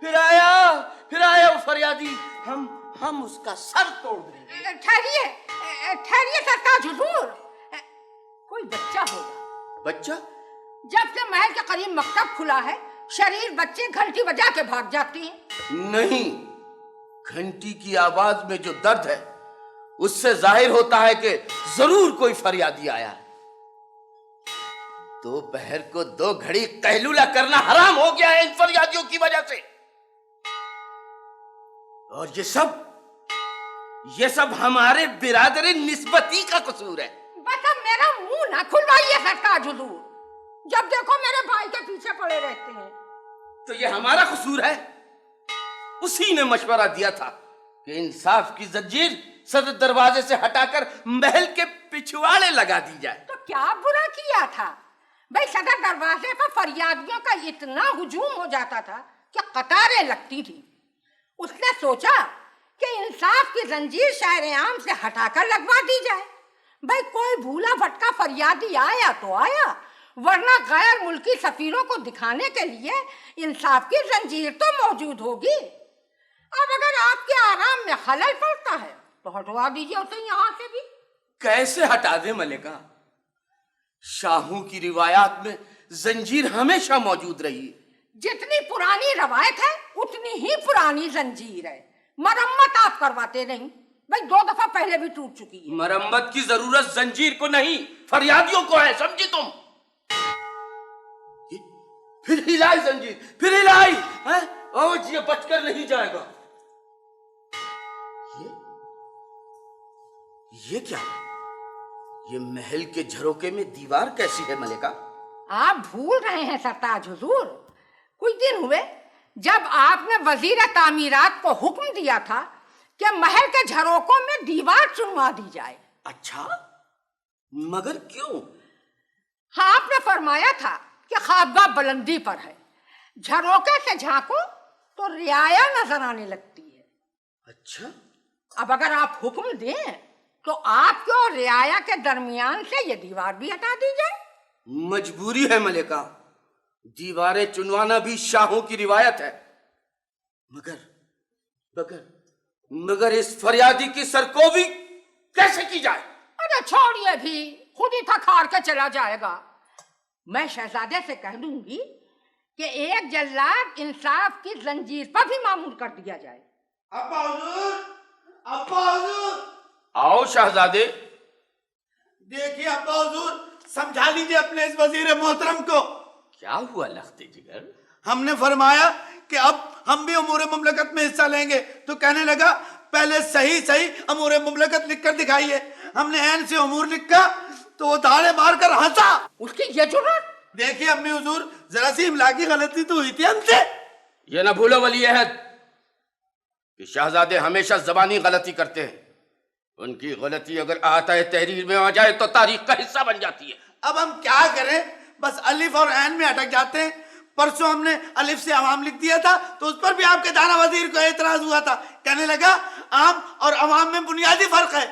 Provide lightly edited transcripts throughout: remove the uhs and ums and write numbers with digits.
پھر آیا وہ فریادی، ہم اس کا سر توڑ دیں گے۔ ٹھہریے سرتاج حضور، کوئی بچہ ہوگا۔ بچہ؟ جب سے محل کے قریب مکتب کھلا ہے شریر بچے گھنٹی بجا کے بھاگ جاتے ہیں۔ نہیں، گھنٹی کی آواز میں جو درد ہے اس سے ظاہر ہوتا ہے کہ ضرور کوئی فریادی آیا ہے۔ دوپہر کو 2 گھڑی قیلولہ کرنا حرام ہو گیا ہے ان فریادیوں کی وجہ سے، اور یہ سب ہمارے برادر نسبتی کا قصور ہے۔ بس اب میرا منہ نہ کھلوائیے سرتاج حضور، جب دیکھو میرے بھائی کے پیچھے پڑے رہتے ہیں۔ تو یہ ہمارا قصور ہے؟ اسی نے مشورہ دیا تھا کہ انصاف کی زنجیر صدر دروازے سے ہٹا کر محل کے پچھواڑے لگا دی جائے۔ تو کیا برا کیا تھا بھائی؟ صدر دروازے پر فریادیوں کا اتنا ہجوم ہو جاتا تھا کہ قطاریں لگتی تھی۔ اس نے سوچا کہ انصاف کی زنجیر شہر عام سے ہٹا کر لگوا دی جائے۔ بھائی کوئی بھولا بھٹکا فریادی آیا تو آیا، ورنہ غیر ملکی سفیروں کو دکھانے کے لیے انصاف کی زنجیر تو موجود ہوگی۔ اب اگر آپ کے آرام میں خلل پڑتا ہے تو ہٹوا دیجیے اسے یہاں سے بھی۔ کیسے ہٹا دیں ملکہ؟ شاہوں کی روایات میں زنجیر ہمیشہ موجود رہی ہے۔ جتنی پرانی روایت ہے اتنی ہی پرانی زنجیر ہے۔ مرمت آپ کرواتے نہیں بھائی، 2 دفعہ پہلے بھی ٹوٹ چکی ہے۔ مرمت کی ضرورت زنجیر کو نہیں فریادیوں کو ہے، سمجھی تم؟ پھر ہلائی زنجیر، پھر ہلائی، آج یہ بچ کر نہیں جائے گا۔ یہ کیا؟ یہ محل کے جھروکے میں دیوار کیسی ہے ملکہ؟ آپ بھول رہے ہیں سرتاج حضور، کچھ دن ہوئے جب آپ نے وزیر تعمیرات کو حکم دیا تھا کہ محل کے جھروکوں میں دیوار چنوا دی جائے۔ اچھا، مگر کیوں؟ ہاں، آپ نے فرمایا تھا کہ خوابگاہ بلندی پر ہے، جھروکے سے جھانکو تو رعایا نظر آنے لگتی ہے۔ اچھا، اب اگر آپ حکم دیں تو آپ کے اور رعایا کے درمیان سے یہ دیوار بھی ہٹا دی جائے۔ مجبوری ہے ملکہ، دیواریں چنوانا بھی شاہوں کی روایت ہے، مگر اس فریادی کی سرکوبی کیسے کی جائے؟ ارے چھوڑیے بھی، خود ہی تھک ہار کے چلا جائے گا۔ میں شہزادے سے کہہ دوں گی کہ ایک جلاد انصاف کی زنجیر پر بھی معمور کر دیا جائے۔ ابا حضور، آؤ شہزادے۔ دیکھیے ابا حضور، سمجھا لیجیے اپنے اس وزیر محترم کو۔ کیا ہوا لخت جگر؟ ہم نے فرمایا کہ اب ہم بھی امور مملکت میں حصہ لیں گے تو کہنے لگا پہلے صحیح امور مملکت لکھ کر دکھائیے۔ ہم نے عین سے امور لکھا تو وہ داڑے مار کر ہنسا۔ اس کی یہ جرات! دیکھیے امی حضور، ذرا سی املا کی غلطی تو ہوئی تھی ہم سے۔ یہ نہ بھولو ولی عہد کہ شہزادے ہمیشہ زبانی غلطی کرتے ہیں، ان کی غلطی اگر آتا ہے تحریر میں آ جائے تو تاریخ کا حصہ بن جاتی ہے۔ اب ہم کیا کریں، بس الف اور عین میں اٹک جاتے ہیں۔ پرسوں ہم نے الف سے عوام لکھ دیا تھا تو اس پر بھی آپ کے دانا وزیر کو اعتراض ہوا تھا، کہنے لگا عام اور عوام میں بنیادی فرق ہے۔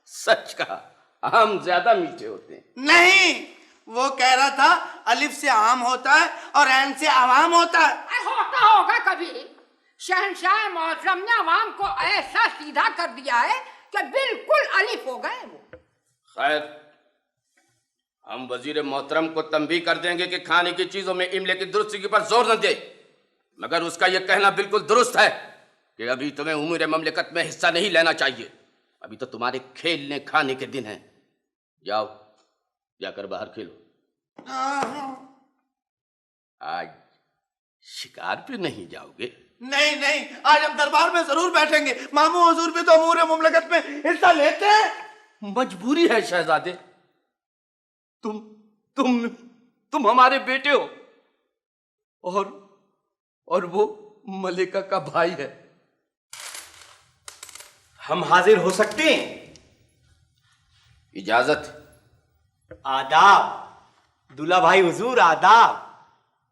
سچ کہا، عام زیادہ میٹھے ہوتے ہیں۔ نہیں، وہ کہہ رہا تھا الف سے عام ہوتا ہے اور عین سے عوام ہوتا ہے۔ ہوتا ہوگا کبھی، شہنشاہ معظم نے عوام کو ایسا سیدھا کر دیا ہے کہ بالکل الف ہو گئے وہ۔ خیر، ہم وزیر محترم کو تنبیہ کر دیں گے کہ کھانے کی چیزوں میں املے کی درستگی پر زور نہ دے، مگر اس کا یہ کہنا بالکل درست ہے کہ ابھی تمہیں امور مملکت میں حصہ نہیں لینا چاہیے، ابھی تو تمہارے کھیلنے کھانے کے دن ہیں۔ جاؤ، جا کر باہر کھیلو۔ آج شکار پہ نہیں جاؤ گے؟ نہیں، آج ہم دربار میں ضرور بیٹھیں گے۔ ماموں حضور بھی تو امور مملکت میں حصہ لیتے ہیں۔ مجبوری ہے شہزادے، تم ہمارے بیٹے ہو اور وہ ملکہ کا بھائی ہے۔ ہم حاضر ہو سکتے ہیں؟ اجازت۔ آداب دلہا بھائی حضور،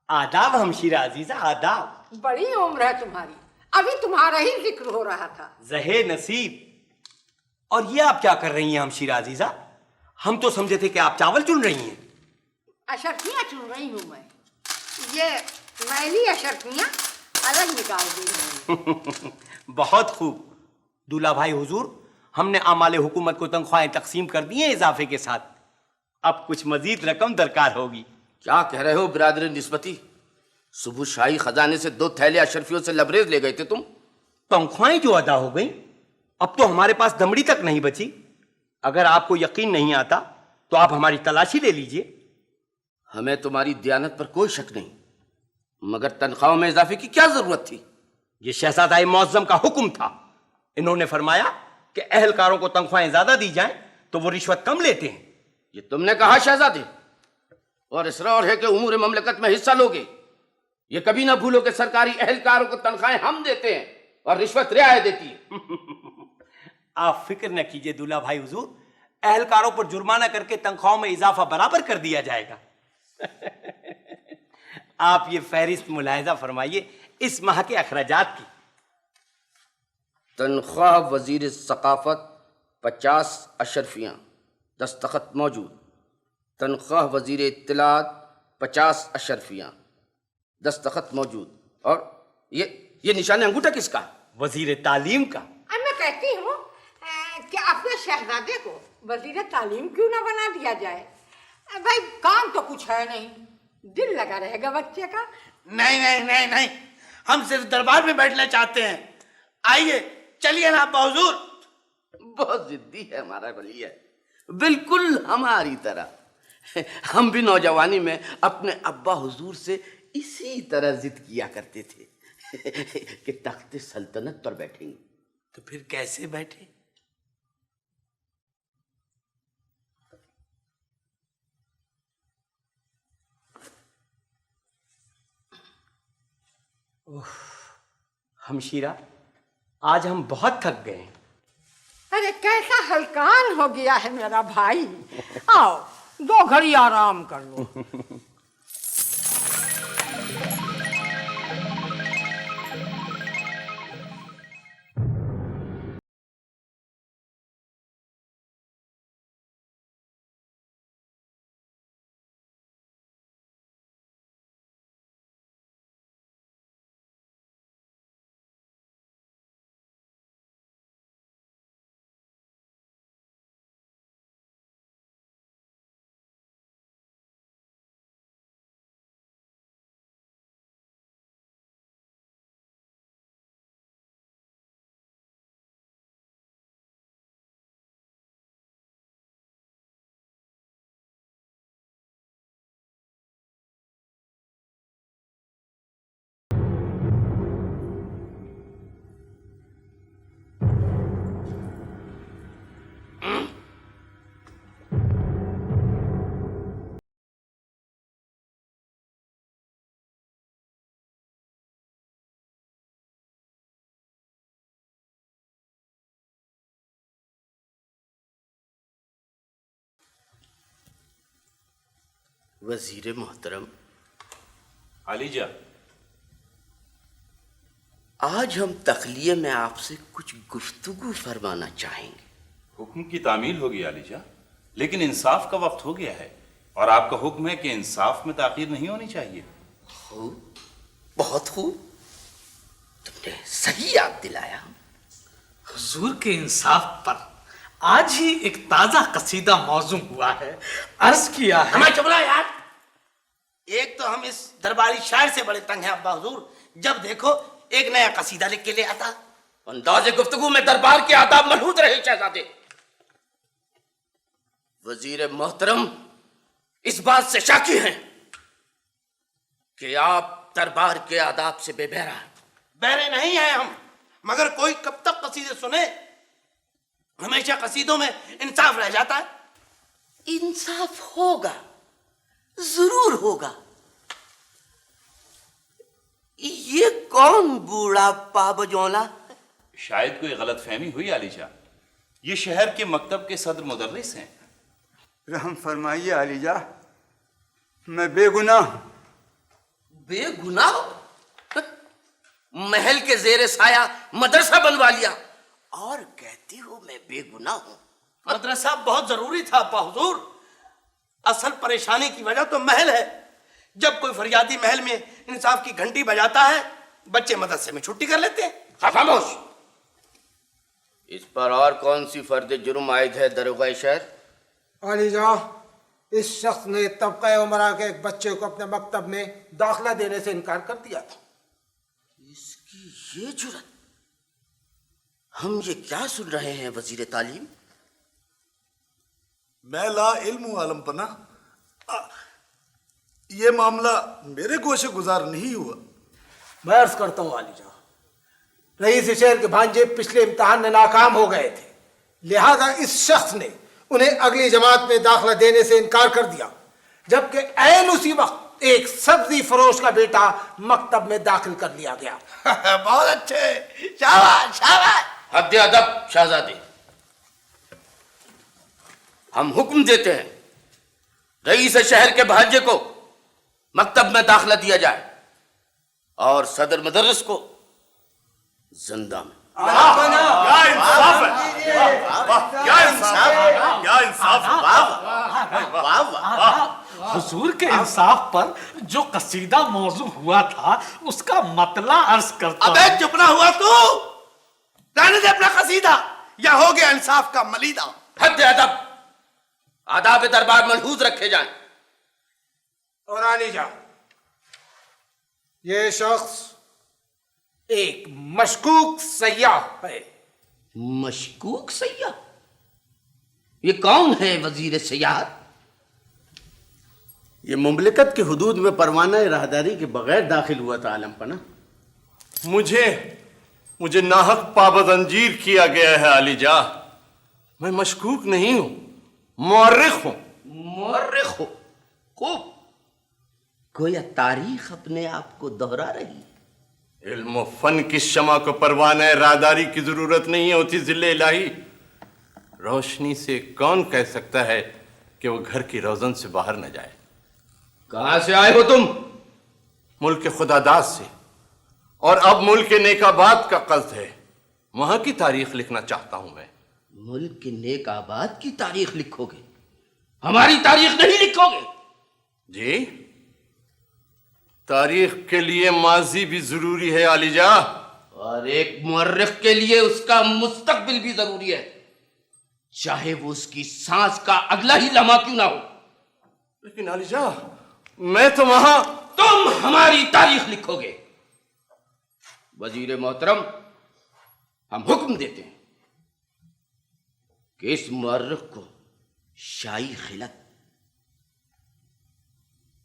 آداب ہمشیرہ عزیزہ، آداب۔ بڑی عمر ہے تمہاری، ابھی تمہارا ہی ذکر ہو رہا تھا۔ زہے نصیب۔ اور یہ آپ کیا کر رہی ہیں ہمشیرہ عزیزہ؟ ہم تو سمجھے تھے کہ آپ چاول چن رہی ہیں۔ اشرفیاں چن رہی ہوں میں، یہ میلی اشرفیاں अलग निकाल देंगे। बहुत खूब दूल्हा भाई हुजूर, हमने आमाले हुकूमत को तनख्वाहें तकसीम कर दी हैं इजाफे के साथ। अब कुछ मजीद रकम दरकार होगी। क्या कह रहे हो बिरादर निस्बती? सुबह शाही खजाने से 2 थैले अशरफियों से लबरेज ले गए थे तुम। तनख्वाहें जो अदा हो गई, अब तो हमारे पास दमड़ी तक नहीं बची। अगर आपको यकीन नहीं आता तो आप हमारी तलाशी ले लीजिए। हमें तुम्हारी दयानत पर कोई शक नहीं, मगर तनख्वाहों में इजाफे की क्या जरूरत थी? ये शहजादा मुअज्जम का हुक्म था। इन्होंने फरमाया कि अहलकारों को तनख्वाहें ज्यादा दी जाएं तो वो रिश्वत कम लेते हैं। ये तुमने कहा शहजादे, और इसरार है कि उमूर ममलकत में हिस्सा लोगे। ये कभी ना भूलो कि सरकारी अहलकारों को तनख्वाहें हम देते हैं और रिश्वत रियायत देती है। आप फिक्र न कीजिए दूल्हा भाई हुजूर, अहलकारों पर जुर्माना करके तनख्वाहों में इजाफा बराबर कर दिया जाएगा। आप ये फहरिस्त मुलाहिजा फरमाइए इस माह के अखराजात की। तनख्वाह वजीर सकाफत 50 अशरफियाँ, दस्तखत मौजूद। तनख्वाह वजीर इत्तलात 50 अशरफियाँ, दस्तखत मौजूद। और ये निशान अंगूठा किसका? वजीर तालीम का। अब मैं कहती हूँ कि अपने शहजादे को वजीर तालीम क्यों ना बना दिया जाए? भाई काम तो कुछ है नहीं, दिल लगा रहेगा बच्चे का। नहीं नहीं नहीं नहीं, हम सिर्फ दरबार में बैठना चाहते हैं। आइए चलिए ना अब्बा हुजूर। बहुत जिद्दी है हमारा वली है, बिल्कुल हमारी तरह। हम भी नौजवानी में अपने अब्बा हुजूर से इसी तरह जिद किया करते थे कि तख्त सल्तनत पर बैठेंगे। तो फिर कैसे बैठे? हमशीरा, आज हम बहुत थक गए हैं। अरे कैसा हलकान हो गया है मेरा भाई। आओ 2 घड़ी आराम कर लो। वजीर मोहतरम, आलीजा, आज हम तखलिये में आपसे कुछ गुफ्तगू फरमाना चाहेंगे। हुक्म की तामील होगी आलीजा, लेकिन इंसाफ का वक्त हो गया है और आपका हुक्म है कि इंसाफ में ताखीर नहीं होनी चाहिए। खूब, बहुत खूब, तुमने सही याद दिलाया। हुजूर के इंसाफ पर आज ही एक ताजा कसीदा मौजूम हुआ है, अर्ज किया है। हमें चुप रहा यार। एक तो हम इस दरबारी शायर से बड़े तंग हैं अब्बा हुजूर, जब देखो एक नया कसीदा लिख के ले आता। अंदाज़े गुफ्तगू में दरबार के आदाब मलहूद रहे शहजादे। वजीर मोहतरम इस बात से शाकी हैं कि आप दरबार के आदाब से बेबहरा हैं। बहरे नहीं हैं हम, मगर कोई कब तक कसीदे सुने? हमेशा कसीदों में इंसाफ रह जाता है। इंसाफ होगा, जरूर होगा। ये कौन बूढ़ा पाबजौला? शायद कोई गलत फहमी हुई आलीजा। ये शहर के मकतब के सदर मुदर्रिस हैं। रहम फरमाइए आलीजा, मैं बेगुनाह हूं। बेगुनाह? महल के जेर साया मदरसा बनवा लिया और कहती हो मैं बेगुनाह हूं। मदरसा बहुत जरूरी था अब्बा हुजूर। असल परेशानी की वजह तो महल है। जब कोई फरियादी महल में इंसाफ की घंटी बजाता है, बच्चे मदरसे में छुट्टी कर लेते हैं। खामोश। इस पर और कौन सी फर्द जुर्म आयद है दरोगा शहर? आलिजा, इस शख्स ने तबका उमरा के एक बच्चे को अपने मकतब में दाखिला देने से इनकार कर दिया था। इसकी ये जुर्रत! हम ये क्या सुन रहे हैं वजीर तालीम? मैं ला इल्म आलम पना, ये मामला मेरे गोशे गुजार नहीं हुआ। मैं अर्ज करता हूँ आलिजा, रईस शहर के भांजे पिछले इम्तिहान में नाकाम हो गए थे, लिहाजा इस शख्स ने उन्हें अगली जमात में दाखिला देने से इनकार कर दिया, जबकि ऐन उसी वक्त एक सब्जी फरोश का बेटा मकतब में दाखिल कर लिया गया। बहुत अच्छे, शाबाश शाबाश। हद अदब शहजादी, हम हुक्म देते हैं रईस शहर के भांजे को मकतब में दाखिला दिया जाए और सदर मदरस को जिंदा में। क्या इंसाफ है! क्या इंसाफ है! क्या इंसाफ है! हुजूर के इंसाफ पर जो कसीदा मौजू हुआ था उसका मतला अर्ज करता हूं। अबे चुप ना हुआ तू, रहने दे अपना कसीदा, या हो गया इंसाफ का मलीदा। हद अदब, आदाब दरबार मलहूज रखे जाएं। और आलिजा, ये शख्स एक मशकूक सयाह है। मशकूक सयाह? ये कौन है वजीर सयाहत? ये मुमलिकत के हुदूद में परवाना राहदारी के बगैर दाखिल हुआ था आलम पना। मुझे नाहक पाबंजीर किया गया है आलिजा। मैं मशकूक नहीं हूं, मुअर्रिख हूं। मुअर्रिख हो? खूब। गोया तारीख अपने आप को दोहरा रही है। इल्म फन की शमा को परवाना राहदारी की जरूरत नहीं होती जिल्ले इलाही। रोशनी से कौन कह सकता है कि वो घर की रोजन से बाहर न जाए? कहां से आए हो तुम? मुल्क खुदादाद से, और अब मुल्क नेकाबाद का कस्द है। वहां की तारीख लिखना चाहता हूं मैं। मुल्क के नेक आबाद की तारीख लिखोगे, हमारी तारीख नहीं लिखोगे? जी, तारीख के लिए माजी भी जरूरी है आलिजा, और एक मुअर्रिख के लिए उसका मुस्तकबिल भी जरूरी है, चाहे वो उसकी सांस का अगला ही लम्हा क्यों ना हो। लेकिन आलिजा, मैं तो वहां। तुम हमारी तारीख लिखोगे। वजीर मोहतरम, हम हुक्म देते हैं कि इस मुअर्रिख को शाही खिलत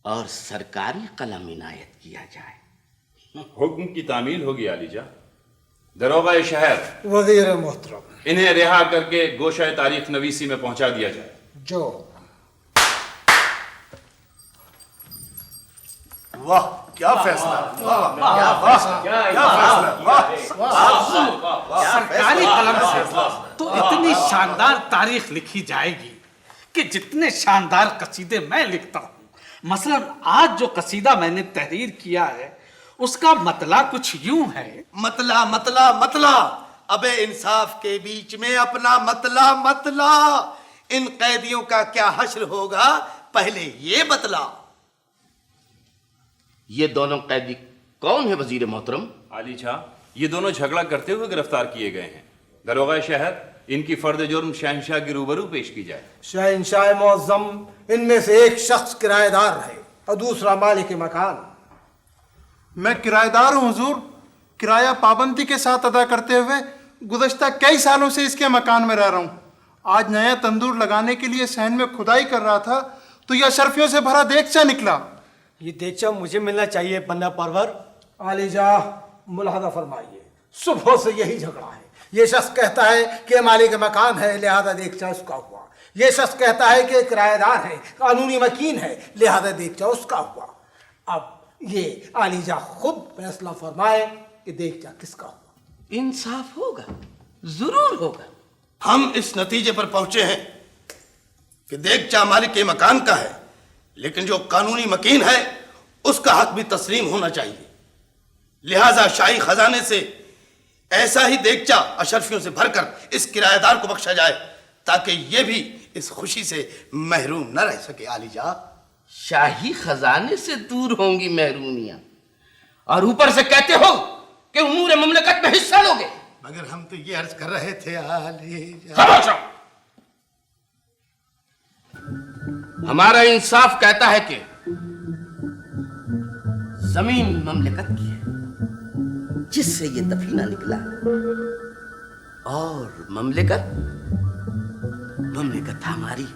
और सरकारी कलम इनायत किया जाए। हुक्म की तामील होगी आलिजा। दरोगा शहर, वजीर मोहतरम, इन्हें रिहा करके गोशा तारीख नवीसी में पहुंचा दिया जाए। जो। वाह, क्या फैसला! क्या सरकारी कलम से तो इतनी शानदार तारीख लिखी जाएगी कि जितने शानदार कसीदे मैं लिखता हूँ, मसलन आज जो कसीदा मैंने तहरीर किया है उसका मतला कुछ यूं है। मतला मतला मतला, अबे इंसाफ के बीच में अपना मतला मतला। इन कैदियों का क्या हश्र होगा, पहले ये बतला। ये दोनों कैदी कौन है वजीर मोहतरम? आलिजा, ये दोनों झगड़ा करते हुए गिरफ्तार किए गए हैं। दरोगा शहर, इनकी फर्द जुर्म शहंशाह के रूबरू पेश की जाए। शहंशाह मुअज़्ज़म, इनमें से एक शख्स किराएदार है और दूसरा मालिक मकान। मैं किराएदार हूँ हुजूर। किराया पाबंदी के साथ अदा करते हुए गुज़श्ता कई सालों से इसके मकान में रह रहा हूँ। आज नया तंदूर लगाने के लिए सहन में खुदाई कर रहा था तो यह अशरफियों से भरा देगचा निकला। ये देगचा मुझे मिलना चाहिए पन्ना परवर। आलिजा, मुलाहजा फरमाइए, सुबह से यही झगड़ा है। ये शख्स कहता है कि मालिक मकान है लिहाजा देगचा उसका हुआ, ये शख्स कहता है कि किराएदार है, कानूनी मकीन है, लिहाजा देगचा उसका हुआ। अब ये आलिजा खुद फैसला फरमाए कि देगचा किसका हुआ। इंसाफ होगा, जरूर होगा। हम इस नतीजे पर पहुंचे हैं कि देगचा मालिक के मकान का है, लेकिन जो कानूनी मकीन है उसका हक भी तस्लीम होना चाहिए। लिहाजा शाही खजाने से ऐसा ही देगचा अशरफियों से भरकर इस किराएदार को बख्शा जाए ताकि ये भी इस खुशी से महरूम न रह सके। आलिजा, शाही खजाने से दूर होंगी महरूमियां, और ऊपर से कहते हो کہ امور مملکت میں حصہ لوگے؟ مگر ہم تو یہ عرض کر رہے تھے خاموش رہو۔ ہمارا انصاف کہتا ہے کہ زمین مملکت کی ہے جس سے یہ دفینہ نکلا، اور مملکت ہماری،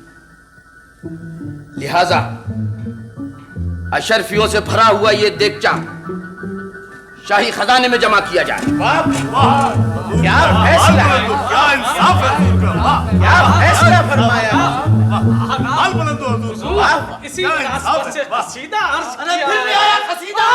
لہذا اشرفیوں سے بھرا ہوا یہ دیگچہ شاہی خزانے میں جمع کیا جائے۔ کیا فیصلہ ہے، کیا انصاف ہے حضور کا، کیا فیصلہ فرمایا؟ حال بلند ہو حضور، اسی مناسبت سے قصیدہ عرض کیا پھر بھی آیا قصیدہ،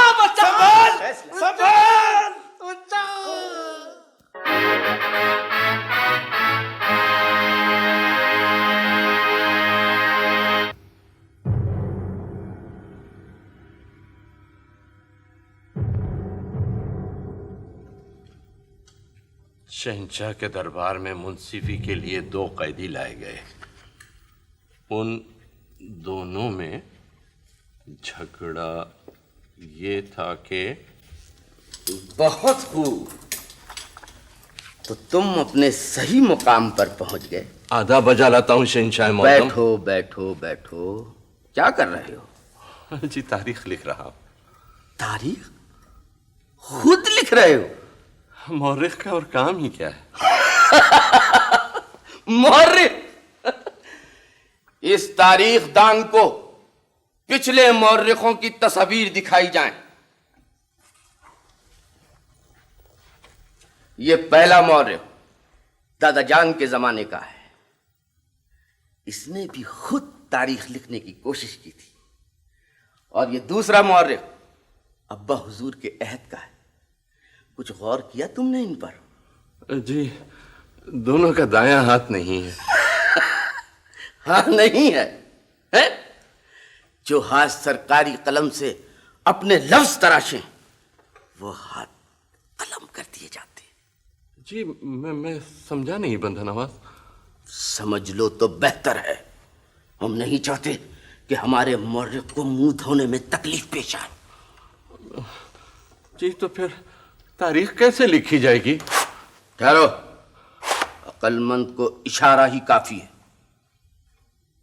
شہنشاہ کے دربار میں منصفی کے لیے 2 قیدی لائے گئے۔ ان دونوں میں جھگڑا یہ تھا کہ بہت خوب، تو تم اپنے صحیح مقام پر پہنچ گئے۔ آدھا بجا لاتا ہوں شہنشاہ محترم۔ بیٹھو بیٹھو بیٹھو، کیا کر رہے ہو؟ جی تاریخ لکھ رہا ہوں۔ تاریخ خود لکھ رہے ہو؟ مورخ کا اور کام ہی کیا ہے؟ مورخ؟ اس تاریخ دان کو پچھلے مورخوں کی تصاویر دکھائی جائیں۔ یہ پہلا مورخ دادا جان کے زمانے کا ہے، اس نے بھی خود تاریخ لکھنے کی کوشش کی تھی، اور یہ دوسرا مورخ ابا حضور کے عہد کا ہے۔ کچھ غور کیا تم نے ان پر؟ جی دونوں کا دایاں ہاتھ نہیں ہے۔ ہاں نہیں ہے؟ جو ہاتھ سرکاری قلم سے اپنے لفظ تراشیں وہ ہاتھ قلم کر دیے جاتے ہیں۔ جی میں سمجھا نہیں بندہ نواز۔ سمجھ لو تو بہتر ہے، ہم نہیں چاہتے کہ ہمارے مورخ کو منہ دھونے میں تکلیف پیش آئے۔ جی تو پھر تاریخ کیسے لکھی جائے گی؟ ٹھہرو، عقل مند کو اشارہ ہی کافی ہے۔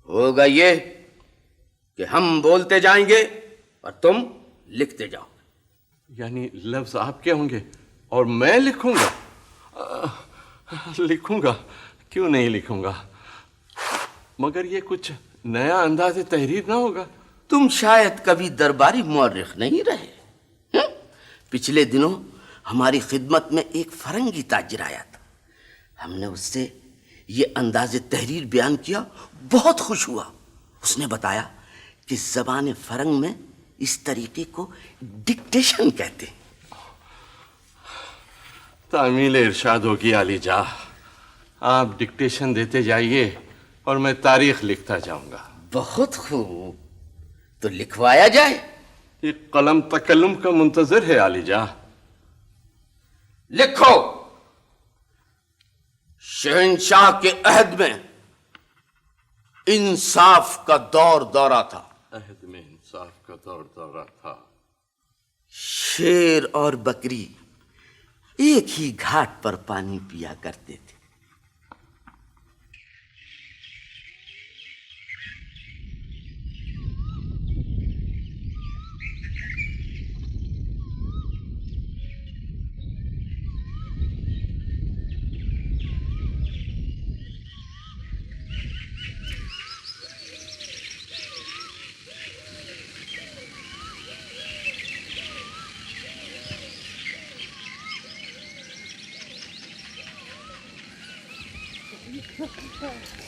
ہوگا یہ کہ ہم بولتے جائیں گے اور تم لکھتے جاؤ۔ یعنی لفظ آپ کے ہوں گے اور میں لکھوں گا؟ لکھوں گا، کیوں نہیں لکھوں گا، مگر یہ کچھ نیا انداز تحریر نہ ہوگا؟ تم شاید کبھی درباری مورخ نہیں رہے۔ پچھلے دنوں ہماری خدمت میں ایک فرنگی تاجر آیا تھا، ہم نے اس سے یہ انداز تحریر بیان کیا، بہت خوش ہوا۔ اس نے بتایا کہ زبان فرنگ میں اس طریقے کو ڈکٹیشن کہتے ہیں۔ تعمیل ارشاد ہوگی علی جاہ، آپ ڈکٹیشن دیتے جائیے اور میں تاریخ لکھتا جاؤں گا۔ بہت خوب، تو لکھوایا جائے۔ یہ قلم تکلم کا منتظر ہے علی جاہ۔ لکھو، شہنشاہ کے عہد میں انصاف کا دور دورہ تھا۔ عہد میں انصاف کا دور دورہ تھا۔ شیر اور بکری ایک ہی گھاٹ پر پانی پیا کرتے تھے۔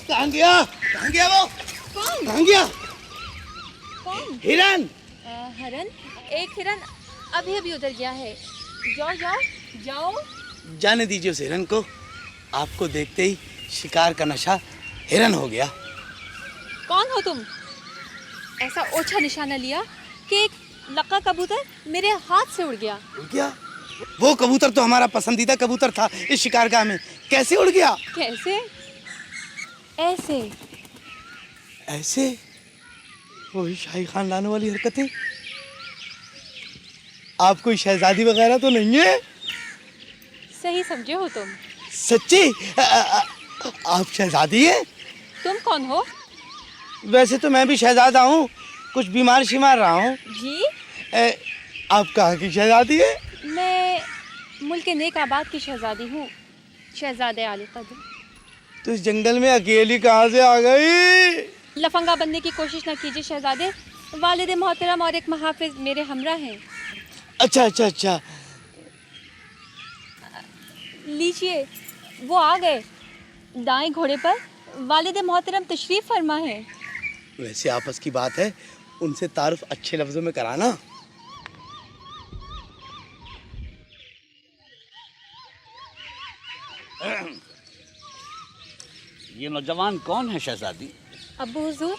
کہاں گیا وہ؟ کہاں گیا؟ ہرن؟ ہرن؟ ایک ہرن ابھی ابھی ادھر گیا ہے۔ جاؤ جاؤ جاؤ۔ جانے دیجیے اس ہرن کو، آپ کو دیکھتے ہی شکار کا نشہ ہرن ہو گیا۔ کون ہو تم؟ ایسا اوچھا نشانہ لیا کہ ایک لقا کبوتر میرے ہاتھ سے اڑ گیا۔ اڑ گیا؟ وہ کبوتر تو ہمارا پسندیدہ کبوتر تھا اس شکارگاہ میں، کیسے اڑ گیا؟ کیسے؟ ایسے ایسے؟ وہی شاہی خاندان والی حرکتیں؟ آپ کوئی شہزادی وغیرہ تو نہیں ہے؟ सही समझे हो तुम। सच्ची? आप शहजादी हैं? तुम कौन हो? वैसे तो मैं भी शहजादा हूँ, कुछ बीमार शिमार रहा हूँ। जी? आप कहाँ की शहजादी है? मैं मुल्क नेक आबाद की शहजादी हूँ, शहजादे आली कदर। तो इस जंगल में अकेली कहाँ से आ गई? लफंगा बनने की कोशिश न कीजिए शहजादे, वालिद मोहतरम और एक महाफिज मेरे हमरा हैं। अच्छा अच्छा अच्छा। लीजिए, वो आ गए दाएं घोड़े पर, वालिद मोहतरम तशरीफ फरमा है। वैसे आपस की बात है, उनसे तारुफ अच्छे लफ्जों में कराना। ये नौजवान कौन है शहजादी? अब्बू हुजूर,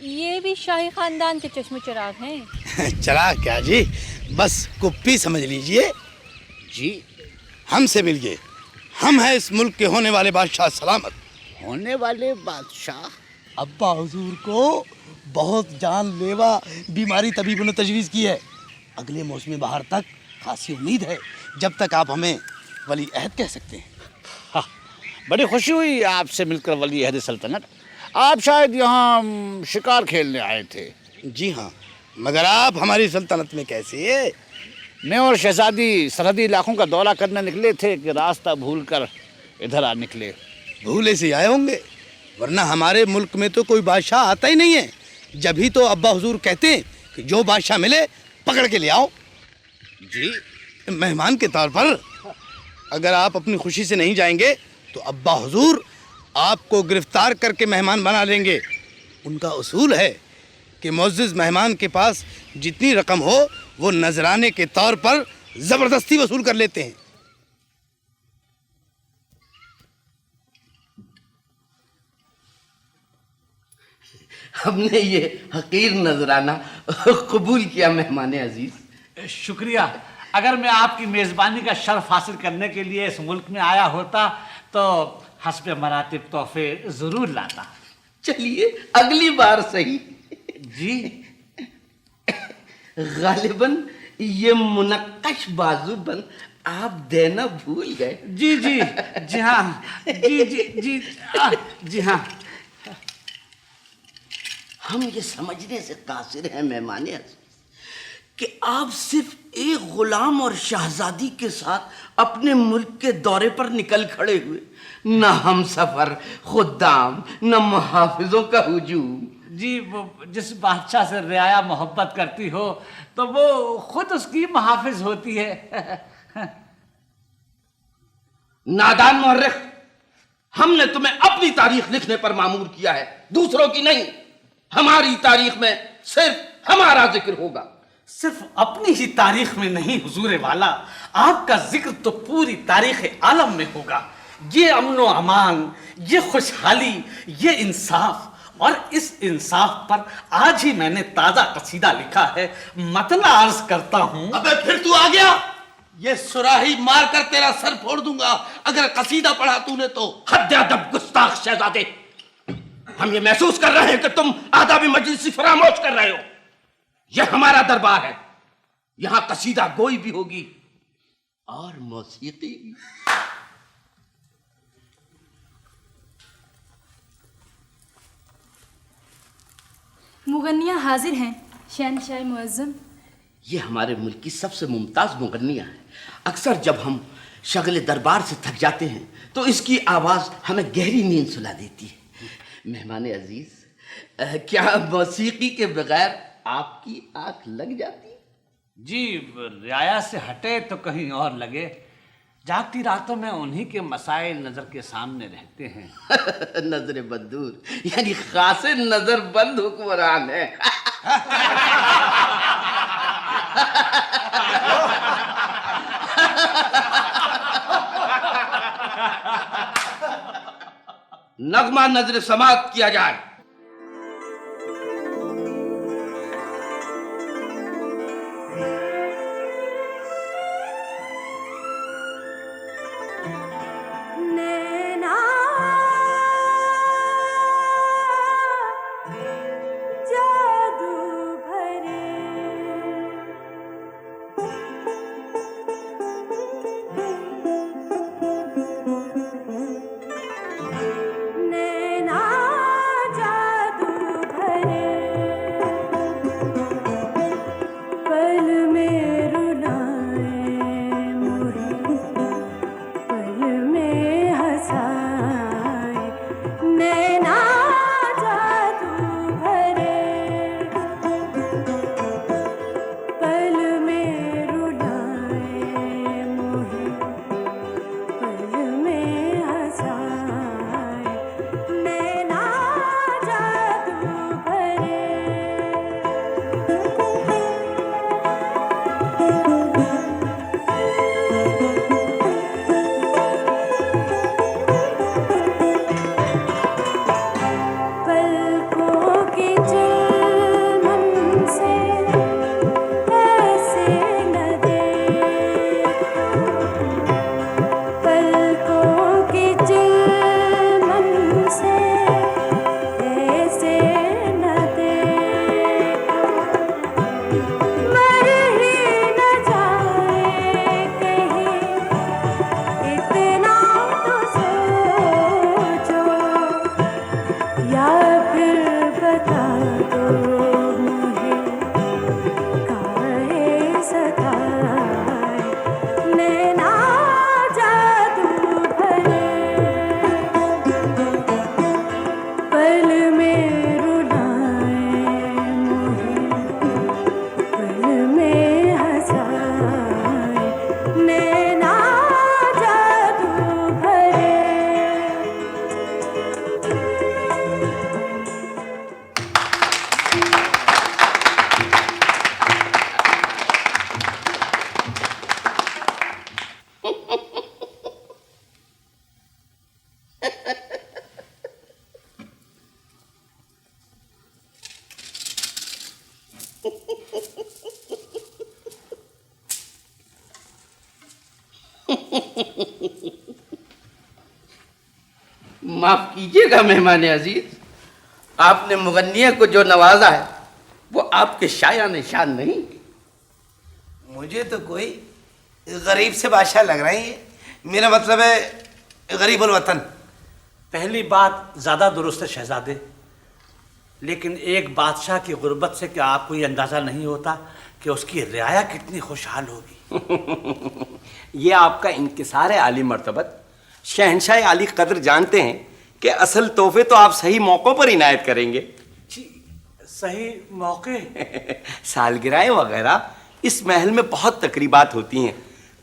ये भी शाही खानदान के चश्मे चिराग हैं। चला क्या जी, बस कुप्पी समझ लीजिए। जी? हमसे मिलिए, हम हैं इस मुल्क के होने वाले बादशाह सलामत। होने वाले बादशाह? अब्बा हुजूर को बहुत जानलेवा बीमारी तबीबों ने तजवीज़ की है। अगले मौसमी बहार तक खासी उम्मीद है, जब तक आप हमें वली अहद कह सकते हैं। हाँ, बड़ी खुशी हुई आपसे मिलकर वली अहद सल्तनत। आप शायद यहाँ शिकार खेलने आए थे। जी हाँ, मगर आप हमारी सल्तनत में कैसे? मैं और शहजादी सरहदी इलाकों का दौरा करने निकले थे कि रास्ता भूलकर इधर आ निकले। भूले से आए होंगे, वरना हमारे मुल्क में तो कोई बादशाह आता ही नहीं है। जब ही तो अब्बा हुजूर कहते हैं कि जो बादशाह मिले पकड़ के ले आओ। जी? मेहमान के तौर पर अगर आप अपनी खुशी से नहीं जाएंगे तो अब्बा हुजूर आपको गिरफ्तार करके मेहमान बना लेंगे। उनका उसूल है कि मुअज़्ज़िज़ मेहमान के पास जितनी रकम हो वो नजराने के तौर पर ज़बरदस्ती वसूल कर लेते हैं। हमने ये हकीर नजराना कबूल किया मेहमान अजीज। शुक्रिया। अगर मैं आपकी मेज़बानी का शर्फ हासिल करने के लिए इस मुल्क में आया होता तो हस्ब मरातिब तोहफे ज़रूर लाता। चलिए अगली बार सही। जी? गालिबन ये मुनक्कश बाजूबंद आप देना भूल गए। जी जी जी हाँ, जी जी जी जी हाँ। हम ये समझने से कासिर हैं मेहमान अजीज कि आप सिर्फ एक गुलाम और शहजादी के साथ अपने मुल्क के दौरे पर निकल खड़े हुए, न हम सफर खुदाम न मुहाफिजों का हुजूम। जी, वो जिस बादशाह से रियाया मोहब्बत करती हो तो वो खुद उसकी मुहाफिज होती है। नादान मुअर्रिख, हमने तुम्हें अपनी तारीख लिखने पर मामूर किया है, दूसरों की नहीं। हमारी तारीख में सिर्फ हमारा जिक्र होगा। सिर्फ अपनी ही तारीख में नहीं हुजूर वाला, आपका जिक्र तो पूरी तारीख आलम में होगा। ये अमन व अमान, ये खुशहाली, ये इंसाफ, और इस इंसाफ पर आज ही मैंने ताजा कसीदा लिखा है। मतला अर्ज करता हूँ। अबे फिर तू आ गया? ये सुराही मार कर तेरा सर फोड़ दूंगा अगर कसीदा पढ़ा तूने तो। हद अदब गुस्ताख शहजादे, हम ये महसूस कर रहे हैं कि तुम आदाबी मजलिस फरामोश कर रहे हो। यह हमारा दरबार है, यहां कसीदा गोई भी होगी और मौसीकी भी। मुगन्नियाँ हाजिर हैं शहनशाह मुअज़्ज़म। ये हमारे मुल्क की सबसे मुमताज मुगन्नियाँ हैं। अक्सर जब हम शगले दरबार से थक जाते हैं तो इसकी आवाज हमें गहरी नींद सुला देती है। मेहमान अजीज, क्या मौसीकी के बगैर आपकी आंख लग जाती? जी, रियाया से हटे तो कहीं और लगे। जागती रातों में उन्हीं के मसाइल नजर के सामने रहते हैं। नजर बदूर यानी खासे नजर बंद हुक्मरान है। नगमा नजर समात किया जाए। नैना जादू भरे पल में रुलाए मुझे पल में हंसाए नैना जादू भरे पलकों के चिलमन से ऐसे न दे पलकों के चिलमन से ऐसे न दे मर ही न जाए कहीं इतना तो सोचो या फिर बता दो मुझे काहे सताए नैना जादू भरे पल में रुलाए मुझे पल में हंसाए नैना जादू भरे माफ कीजिएगा मेहमान अजीज, आपने मुगन्निया को जो नवाजा है वो आपके शायान शान नहीं। मुझे तो कोई गरीब से बादशाह लग रही है। मेरा मतलब है गरीब उल वतन। पहली बात ज़्यादा दुरुस्त है शहजादे, लेकिन एक बादशाह की गुर्बत से क्या आपको ये अंदाज़ा नहीं होता कि उसकी रियाया कितनी खुशहाल होगी। ये आपका इंकिसार है आली मर्तबत। शहनशाह आली कदर जानते हैं कि असल तोहफे तो आप सही मौक़ों पर इनायत करेंगे। सही मौके सालगिरह वगैरह इस महल में बहुत तकरीबात होती हैं।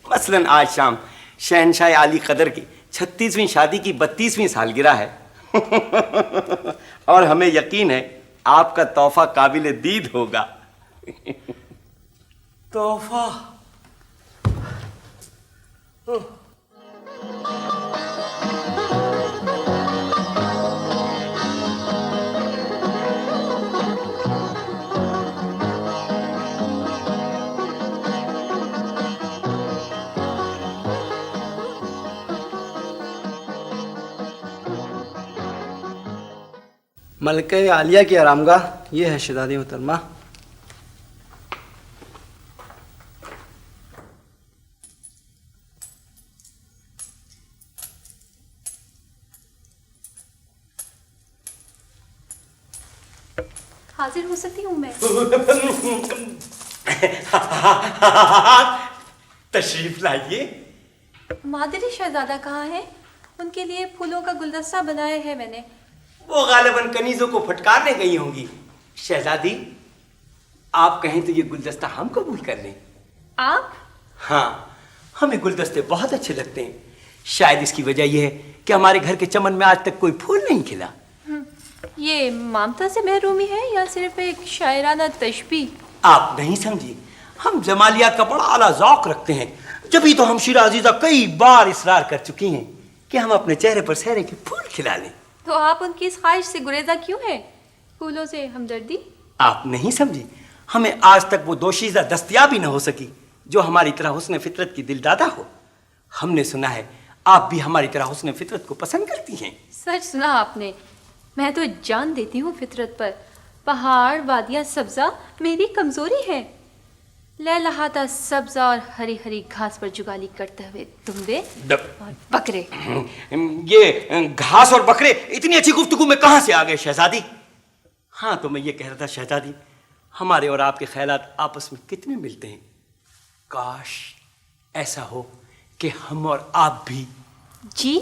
मसलन आज शाम शहनशाह आली कदर की 36वीं शादी की 32वीं सालगिरह है और हमें यकीन है आपका तोहफा काबिल दीद होगा। तोहफा मलके आलिया की आरामगाह ये है शहजादी मोहतरमा। हाजिर हो सकती हूँ मैं? तशरीफ लाइए। मादरी शहजादा कहाँ है? उनके लिए फूलों का गुलदस्ता बनाया है मैंने। वो गालिबन कनीजों को फटकारने गई होंगी। शहजादी, आप कहें तो ये गुलदस्ता हम कबूल कर लें। आप? हाँ, हमें गुलदस्ते बहुत अच्छे लगते हैं। शायद इसकी वजह यह है कि हमारे घर के चमन में आज तक कोई फूल नहीं खिला। ये ममता से महरूमी है या सिर्फ एक शायराना तशबीह? आप नहीं समझी, हम जमालियात का बड़ा आला ज़ौक़ रखते हैं। जब तो हम शीरा अजीजा कई बार इसरार कर चुकी हैं कि हम अपने चेहरे पर सहरे के फूल खिला लें। तो आप उनकी इस ख्वाहिश से गुरेजा क्यों है? फूलों से हमदर्दी? आप नहीं समझी, हमें आज तक वो दोशीज़ा दस्तयाब ही न हो सकी जो हमारी तरह हुस्न फितरत की दिलदादा हो। हमने सुना है आप भी हमारी तरह हुस्न फितरत को पसंद करती हैं। सच सुना आपने। मैं तो जान देती हूँ फितरत पर। पहाड़ वादियाँ सब्जा मेरी कमजोरी है। लहलहाता सब्जा और हरी हरी घास पर जुगाली करते हुए दुम्बे और बकरे। ये घास और बकरे इतनी अच्छी गुफ्तगू में कहाँ से आ गए शहजादी? हाँ, तो मैं ये कह रहा था शहजादी, हमारे और आपके ख्यालात आपस में कितने मिलते हैं। काश ऐसा हो कि हम और आप भी। जी,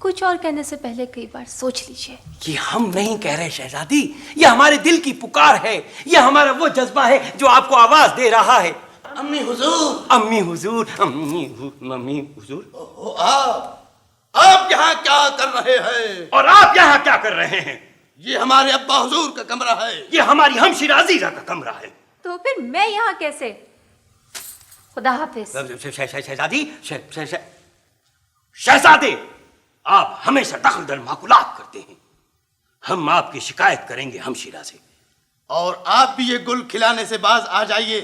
कुछ और कहने से पहले कई बार सोच लीजिए। ये हम नहीं कह रहे शहजादी, ये हमारे दिल की पुकार है, ये हमारा वो जज्बा है जो आपको आवाज दे रहा है। अम्मी हुजूर, अम्मी हुजूर, मम्मी हुजूर। आप यहाँ क्या कर रहे हैं? और आप यहाँ क्या कर रहे हैं? ये हमारे अब्बा हुजूर का कमरा है। ये हमारी हमशीरा अजीजा का कमरा है। तो फिर मैं यहाँ कैसे? खुदा हाफिज। शहजादी, शहजादे, आप हमेशा दखल दर माकुलात करते हैं। हम आपकी शिकायत करेंगे हमशीरा से। और आप भी ये गुल खिलाने से बाज आ जाइए,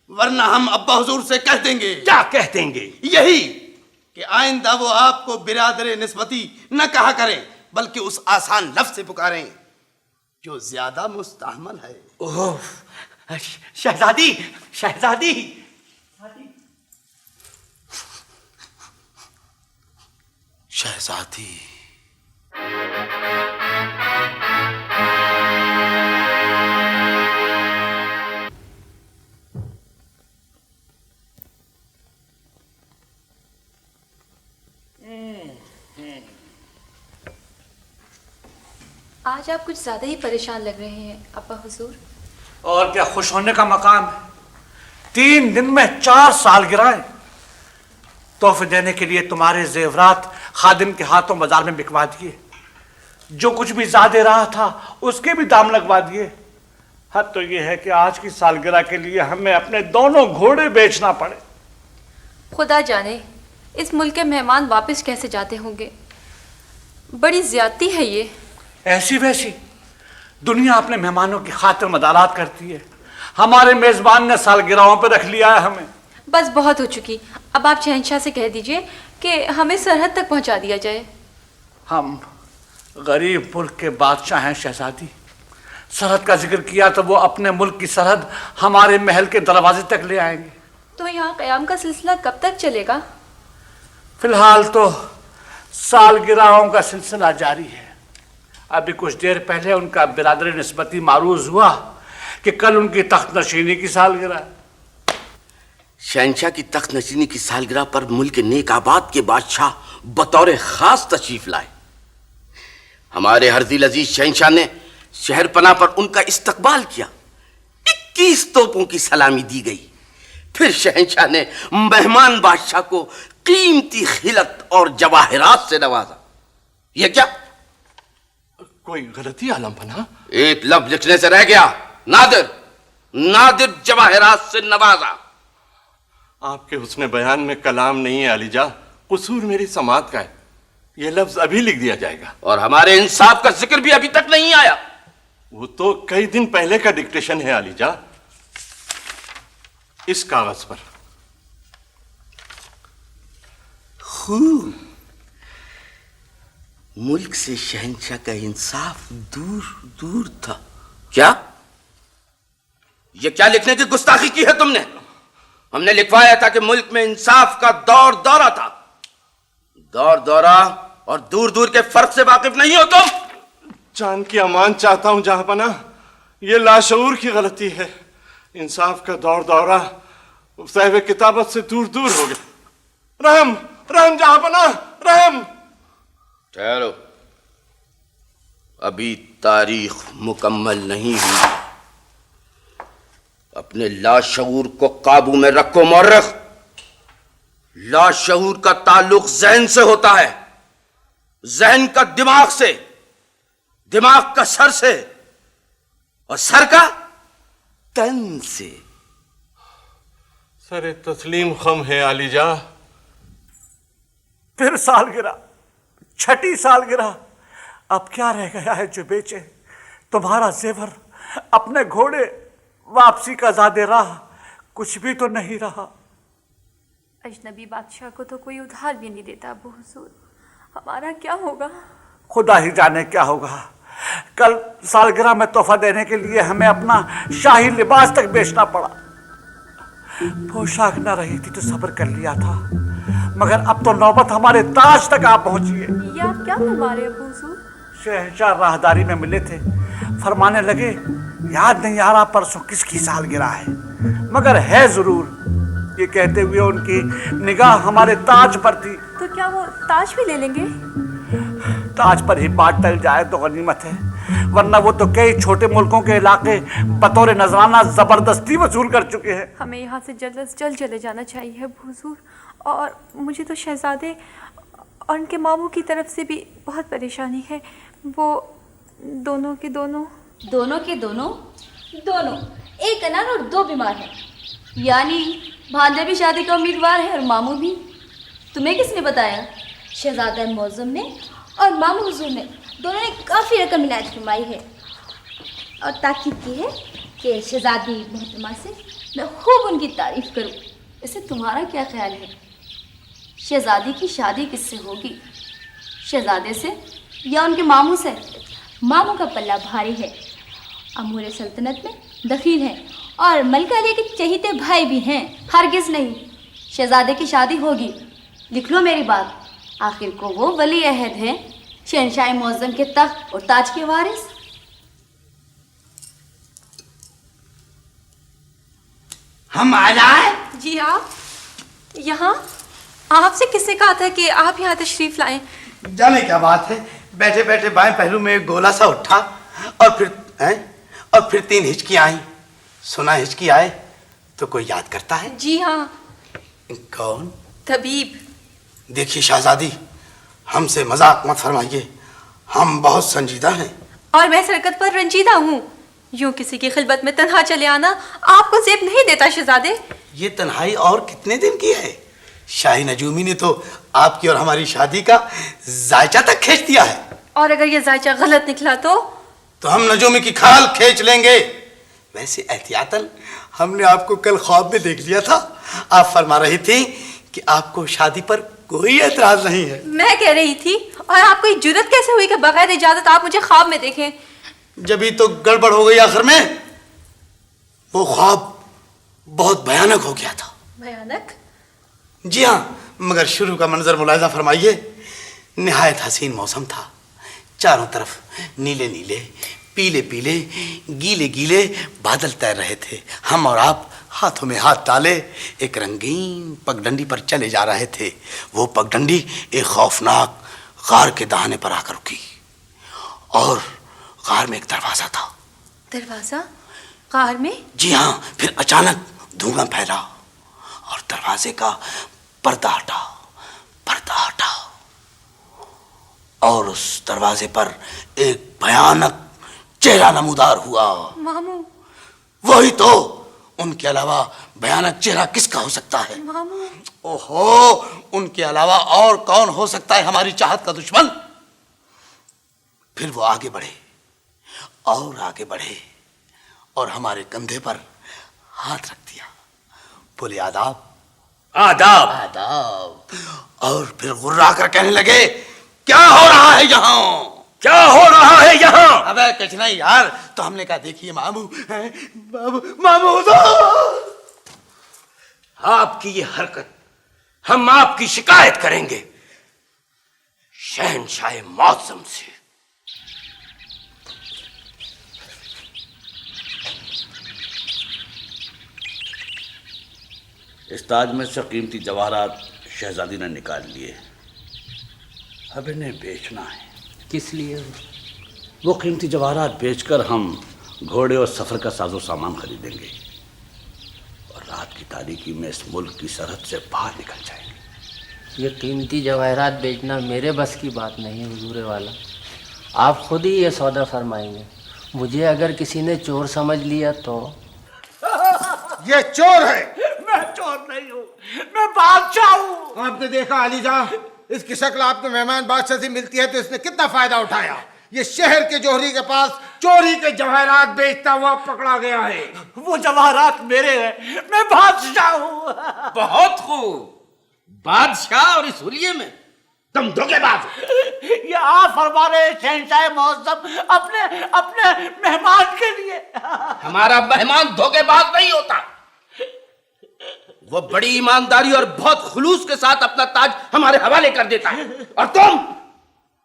वरना हम अब्बा हुजूर से कह देंगे। क्या कह देंगे? यही कि आइंदा वो आपको बिरादर निस्बती न कहा करें, बल्कि उस आसान लफ्ज से पुकारें जो ज्यादा मुस्तहमल है। ओह, शहजादी, शहजादी। शहजादी। आज आप कुछ ज्यादा ही परेशान लग रहे हैं अब्बा हुजूर। और क्या खुश होने का मकाम है? 3 दिन में 4 सालगिरह। तोहफे देने के लिए तुम्हारे जेवरात खादिम के हाथों बाजार में बिकवा दिए। जो कुछ भी ज्यादा रहा था उसके भी दाम लगवा दिए। हद तो ये है कि आज की सालगिरह के लिए हमें अपने दोनों घोड़े बेचना पड़े। खुदा जाने इस मुल्क के मेहमान वापस कैसे जाते होंगे। बड़ी ज्यादती है ये। ऐसी वैसी दुनिया अपने मेहमानों की खातिर मदारात करती है। हमारे मेजबान ने सालगिरहों पर रख लिया है हमें। बस बहुत हो चुकी। अब आप शहंशाह से कह दीजिए कि हमें सरहद तक पहुंचा दिया जाए। हम गरीब मुल्क के बादशाह हैं शहजादी। सरहद का जिक्र किया तो वो अपने मुल्क की सरहद हमारे महल के दरवाजे तक ले आएंगे। तो यहाँ क़याम का सिलसिला कब तक चलेगा? फिलहाल तो सालगिरहों का सिलसिला जारी है। अभी कुछ देर पहले उनका बिरादर निस्बती मारूज हुआ कि कल उनकी तख्त नशीनी की सालगिरह है। शहंशाह की तख्त नशीनी की सालगिरह पर मुल्क नेक आबाद के बादशाह बतौर खास तशरीफ लाए। हमारे हरदिल अजीज शहंशाह ने शहर पनाह पर उनका इस्तकबाल किया। 21 तोपों की सलामी दी गई। फिर शहंशाह ने मेहमान बादशाह को कीमती खिलत और जवाहरात से नवाजा। यह क्या? कोई गलती आलम पनाह? एक लफ्ज लिखने से रह गया। नादिर, नादिर जवाहरात से नवाजा। आपके हुस्न बयान में कलाम नहीं है अलीजा, कसूर मेरी समात का है। यह लफ्ज अभी लिख दिया जाएगा। और हमारे इंसाफ का जिक्र भी अभी तक नहीं आया। वो तो कई दिन पहले का डिक्टेशन है अलीजा, इस कागज पर। खूब। मुल्क से शहंशाह का इंसाफ दूर दूर था। क्या? ये क्या लिखने की गुस्ताखी की है तुमने? हमने लिखवाया था कि मुल्क में इंसाफ का दौर दौरा था। दौर दौरा और दूर दूर के फर्क से वाकिफ नहीं हो तुम? जान की अमान चाहता हूं जहांपनाह, ये लाशऊर की गलती है। इंसाफ का दौर दौरा साहिब किताबत से दूर दूर हो गया। रहम, रहम जहांपनाह, रहम। ठहरो, अभी तारीख मुकम्मल नहीं हुई। अपने लाशऊर को काबू में रखो मौर्रख। लाशऊर का ताल्लुक जहन से होता है, जहन का दिमाग से, दिमाग का सर से, और सर का तन से। सर तस्लीम खम है अलीजा। फिर सालगिरह, 6ठी सालगिरह। अब क्या रह गया है जो बेचे? तुम्हारा जेवर, अपने घोड़े, वापसी का ज़ादे राह, कुछ भी तो नहीं रहा। अजनबी बादशाह को तो कोई उधार भी नहीं देता अबू हुजूर। हमारा क्या होगा? खुदा ही जाने क्या होगा। कल सालगिरह में तोहफा देने के लिए हमें अपना शाही लिबास तक बेचना पड़ा। पोशाक न रही थी तो सब्र कर लिया था, मगर अब तो नौबत हमारे ताज तक आ पहुंची है। ये आप क्या फरमा रहे अबू हुजूर? शहंशाह राहदारी में मिले थे, फरमाने लगे याद नहीं आ रहा परसों किसकी सालगिरह है, मगर है जरूर। ये कहते हुए उनकी निगाह हमारे ताज पर थी। तो क्या वो ताज भी ले लेंगे? ताज पर ही बात टल जाए तो गनीमत है, वरना वो तो कई छोटे मुल्कों के इलाके बतौर नजराना जबरदस्ती वसूल कर चुके हैं। हमें यहाँ से जल्द से जल्द चले जाना चाहिए हुजूर, और मुझे तो शहजादे और उनके मामू की तरफ से भी बहुत परेशानी है। वो दोनों के दोनों दोनों एक अनार और दो बीमार हैं, यानी भांजा भी शादी का उम्मीदवार है और मामू भी। तुम्हें किसने बताया? शहजादा मौज़म ने और मामू हुजूर ने, दोनों ने काफ़ी रकम इलाज फरमाई है और ताकीद की है कि शहजादी मोहतरमा से मैं खूब उनकी तारीफ़ करूं। वैसे तुम्हारा क्या ख्याल है, शहजादी की शादी किससे होगी? शहजादे से या उनके मामू से? मामू का पल्ला भारी है, अमूर सल्तनत में दखील हैं और मलिका अली के चहीते भाई भी हैं। हरगिज़ नहीं, शहजादे की शादी होगी। लिख लो मेरी बात, आखिर को वो वली अहद है, शहनशाह मुअज़्ज़म के तख्त और ताज के वारिस। हम आ जाए? जी आप यहाँ? आपसे किसने कहा था कि आप यहाँ तशरीफ लाएं? जाने क्या बात है, बैठे बैठे बाएं पहलू में एक गोला सा उठा और फिर 3 हिचकी आई। सुना हिचकी आए तो कोई याद करता है? जी हाँ। कौन? तबीब। देखिए शहजादी, हमसे मजाक मत फरमाइए, हम बहुत संजीदा हैं। और मैं इस हरकत पर रंजीदा हूँ। यूं किसी की खिलबत में तन्हा चले आना आपको ज़ेब नहीं देता शहजादे। ये तन्हाई और कितने दिन की है? शाही नजूमी ने तो आपकी और हमारी शादी का जायचा तक खींच दिया है। और अगर ये जायचा गलत निकला तो हम नजूमी की खाल खींच लेंगे। वैसे एहतियातन हमने आपको कल ख्वाब में देख लिया था, आप फरमा रही थी कि आपको शादी पर कोई एतराज नहीं है। मैं कह रही थी, और आपको ये जुर्रत कैसे हुई कि बगैर इजाजत आप मुझे ख्वाब में देखें? जब ही तो गड़बड़ हो गई आखिर में, वो ख्वाब बहुत भयानक हो गया था। भयानक? जी हाँ, मगर शुरू का मंजर मुलाहिजा फरमाइए। निहायत हसीन मौसम था, चारों तरफ नीले नीले, पीले पीले, गीले गीले बादल तैर रहे थे। हम और आप हाथों में हाथ डाले एक रंगीन पगडंडी पर चले जा रहे थे। वो पगडंडी एक खौफनाक गार के दहाने पर आकर रुकी और गार में एक दरवाजा था। दरवाजा? गार में? जी हाँ। फिर अचानक धुआं फैला और दरवाजे का पर्दा हटा और उस दरवाजे पर एक भयानक चेहरा नमूदार हुआ। मामू। वही तो, उनके अलावा भयानक चेहरा किसका हो सकता है? मामू। ओहो, उनके अलावा और कौन हो सकता है हमारी चाहत का दुश्मन? फिर वो आगे बढ़े और हमारे कंधे पर हाथ रख दिया। बोले आदाब आदाब आदाब। और फिर गुर्रा कर कहने लगे, क्या हो रहा है यहाँ? क्या हो रहा है यहाँ? अबे कुछ नहीं यार। तो हमने कहा, देखिए मामू, मामू तो आपकी ये हरकत, हम आपकी शिकायत करेंगे शहनशाह मौसम से। इस ताज में से कीमती जवाहरात शहजादी ने निकाल लिए, अब इन्हें बेचना है। किस लिए? वो कीमती जवाहरात बेचकर हम घोड़े और सफर का साजो सामान खरीदेंगे और रात की तारीकी में इस मुल्क की सरहद से बाहर निकल जाएंगे। ये कीमती जवाहरात बेचना मेरे बस की बात नहीं है हुजूर वाला, आप खुद ही ये सौदा फरमाएंगे। मुझे अगर किसी ने चोर समझ लिया तो? ये चोर है। मैं चोर नहीं हूँ, मैं बादशाह हूँ। आपने देखा अलीजा, इसकी शक्ल आपके मेहमान बादशाह से मिलती है तो इसने कितना फायदा उठाया। ये शहर के जौहरी के पास चोरी के जवाहरात बेचता हुआ पकड़ा गया है। वो जवाहरात मेरे हैं, मैं बादशाह हूँ। बहुत खूब, बादशाह और इस हुलिये में तुम धोखेबाज। ये आप फरमा रहे शहनशाह मौसम अपने मेहमान के लिए। हमारा मेहमान धोखेबाज नहीं होता, वो बड़ी ईमानदारी और बहुत खुलूस के साथ अपना ताज हमारे हवाले कर देता है। और तुम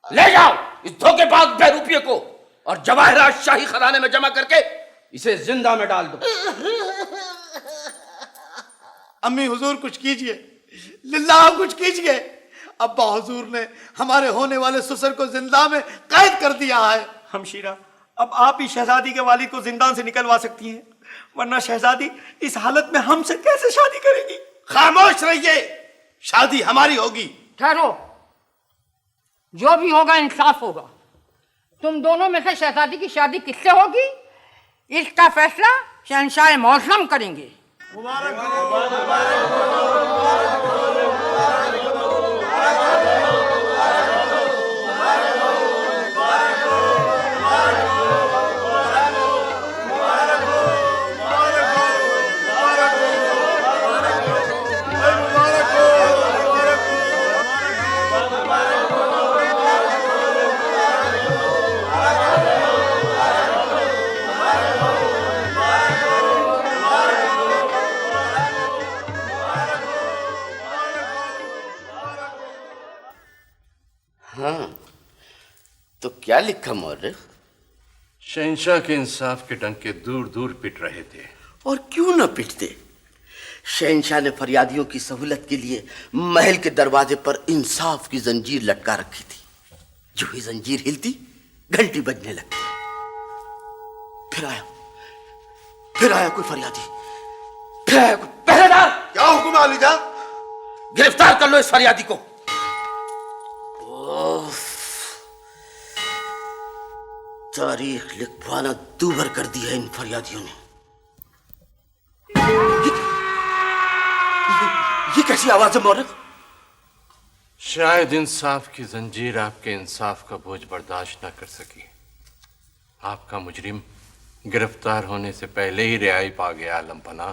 ले जाओ इस धोखेबाज बहरूपिये को और जवाहरात शाही खजाने में जमा करके इसे जिंदा में डाल दो। अम्मी हुजूर कुछ कीजिए, लिल्लाह कुछ कीजिए। अब्बा हुजूर ने हमारे होने वाले ससुर को जिंदा में कैद कर दिया है। हमशीरा, अब आप ही शहजादी के वालिद को जिंदान से निकलवा सकती हैं, वरना शहजादी इस हालत में हमसे कैसे शादी करेगी? खामोश रहिए, शादी हमारी होगी। ठहरो, जो भी होगा इंसाफ होगा। तुम दोनों में से शहजादी की शादी किससे होगी, इसका फैसला शहंशाह मौसम करेंगे। हाँ, तो क्या लिखा मौर्य? शहंशाह के इंसाफ के डंके दूर दूर पिट रहे थे। और क्यों न पिटते? शहंशाह ने फरियादियों की सहूलत के लिए महल के दरवाजे पर इंसाफ की जंजीर लटका रखी थी। जो ही जंजीर हिलती, घंटी बजने लगती। फिर आया कोई फरियादी, फिर आया कोई पहरेदार। क्या हुक्म आलिजा? गिरफ्तार कर लो इस फरियादी को। तारीख लिखवाना दूभर कर दिया इन फरियादियों ने। ये कैसी आवाज है मौर्य? शायद इंसाफ की जंजीर आपके इंसाफ का बोझ बर्दाश्त न कर सकी। आपका मुजरिम गिरफ्तार होने से पहले ही रिहाई पा गया आलम पनाह।